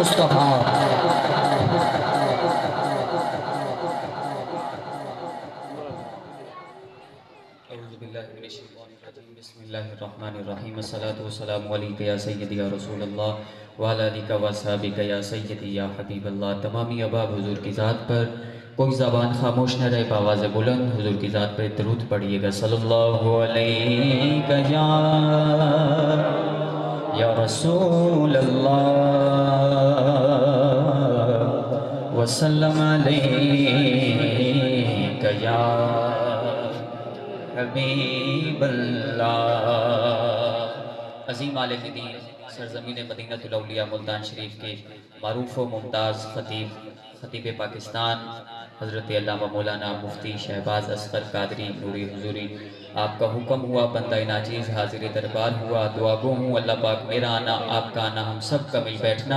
مصطفیٰ بسم اللہ الرحمن الرحیم الصلاة والسلام علیکہ یا سیدی یا رسول اللہ وعلی آلہ و صحابہ یا سیدی یا حبیب اللہ۔ تمامی احباب حضور کی ذات پر کوئی زبان خاموش نہ رہے، بآواز بلند حضور کی ذات پر درود پڑھیے گا۔ صلی اللہ علیکہ یا رسول اللہ وسلم علیکہ یا حبیب اللہ۔ عظیم عالم دین سرزمین مدینہ الاولیاء ملتان شریف کے معروف و ممتاز خطیب پاکستان حضرت علامہ مولانا مفتی شہباز اصغر قادری نوری حضوری، آپ کا حکم ہوا بندہ ناچیز حاضر دربار ہوا، دعا گو ہوں اللہ پاک میرا آنا آپ کا آنا ہم سب کا مل بیٹھنا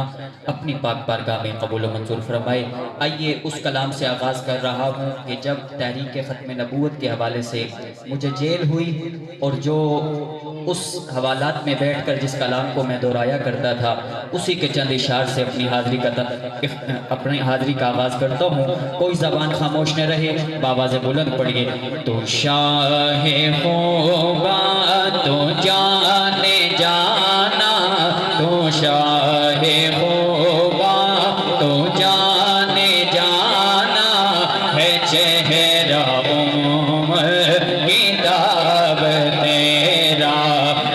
اپنی پاک بارگاہ میں قبول و منظور فرمائے۔ آئیے اس کلام سے آغاز کر رہا ہوں کہ جب تحریک ختم نبوت کے حوالے سے مجھے جیل ہوئی اور جو اس حوالات میں بیٹھ کر جس کلام کو میں دہرایا کرتا تھا اسی کے چند اشعار سے اپنی حاضری کا آغاز کرتا ہوں۔ کوئی زبان خاموش نہ رہے، بآواز بلند پڑھیے۔ تو شاہ ہوگا تو جانے جانا، تو شاہ ہوگا تو جانے جانا، ہے چہرہ کتاب تیرا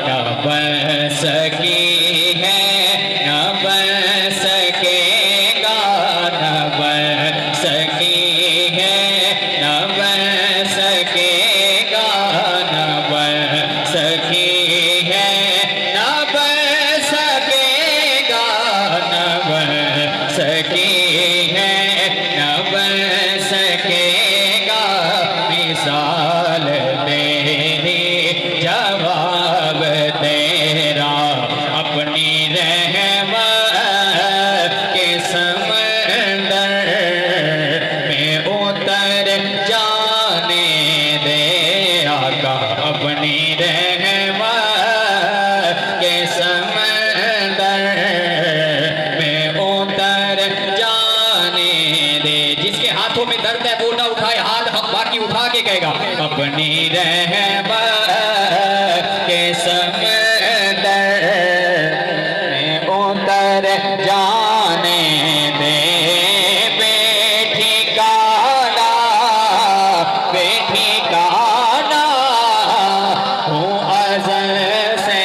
نہ بن سکی ہے نہ بن سکے گا، نہ بن سکی ہے نہ بن سکے گا، نہ بن سکی ہے نہ بن سکے گا، نہ بن سکی ہے نہ بن سکے گا، مثال تیری جواب تیرا، اپنی رحمت کے سمندر میں اتر جانے دے آقا، اپنی رحمت کے سمندر میں اتر جانے دے۔ جس کے ہاتھوں میں درد ہے وہ نہ اٹھائے ہاتھ، باقی اٹھا کے کہے گا اپنی رحمت کے سمندر میں اتر جانے دے، بے ٹھکانا ہوں ازل سے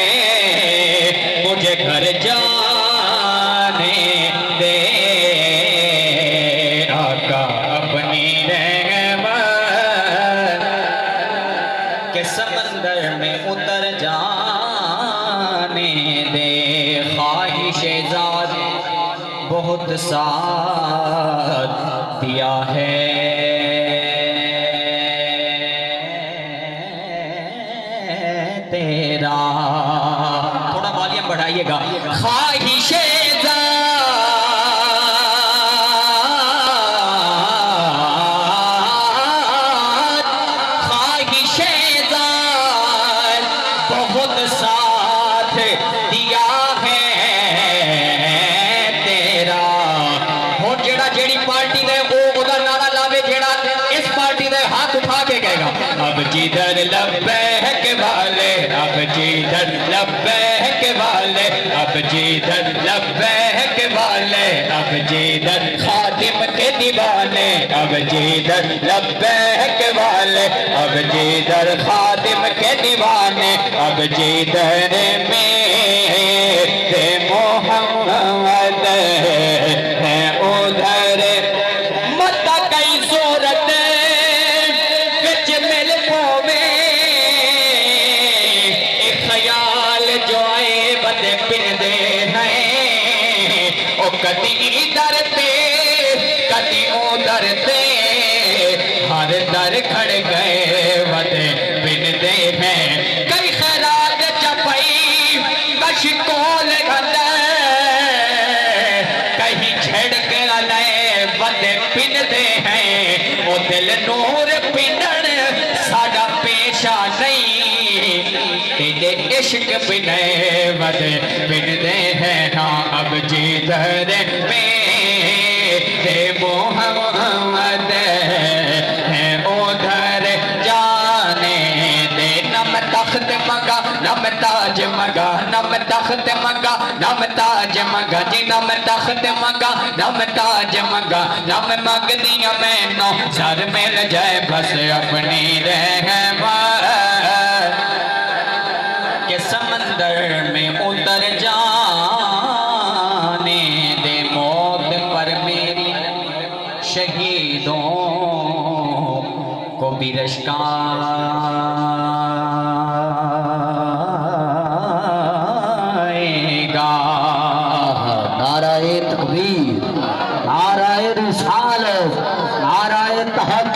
مجھے گھر جانے دے آقا، اپنی رحمت کے سمندر میں اتر جانے دے۔ خواہش ذات بہت ساتھ دیا ہے، تیرا تھوڑا والیوم بڑھائیے گا۔ خواہش بہت ساتھ دیا ہے تیرا، ہو جیڑا جیڑی پارٹی دے وہ ادھر نعرہ لاوے، جیڑا اس پارٹی دے ہاتھ اٹھا کے کہے گا اب جدھر لبیک والے، اب جدھر لبیک والے، اب جدھر لبیک والے، اب جدھر خادم کے دیوانے، اب جدھر لبیک والے، اب جدھر خادم کے دیوانے، اب جدھر میرے محمد ہے ادھر مت کئی صورت وچ مل پوے، ایک خیال جو آئے بدے پندے ہیں، او کدی ادھر تے کدی ادھر تے، ہر در کھڑ گئے بدے پندے ہیں، کئی خیرات چپائی کش کول گھندے، کہیں چھڑ کے لائے بدے پندے ہیں، او دل نور پندن ساڑا پیشہ نہیں، تیرے عشق بنے ود بن دے ہیں ہاں اب جدھر میرے محمد ہے ادھر جانے دے نم تخت مگا نم تاج مگا نم تخت مگا نم تاج مگا جی نم تخت مگا نم تاج مگا نم مگ دیا میں نو سر مل جائے بس اپنی رحمت کہ سمندر میں اتر جانے دے موت پر میری شہیدوں کو بھی رشکائے گا نعرہ تکبیر، نعرہ رسالت، نعرہ تحقیق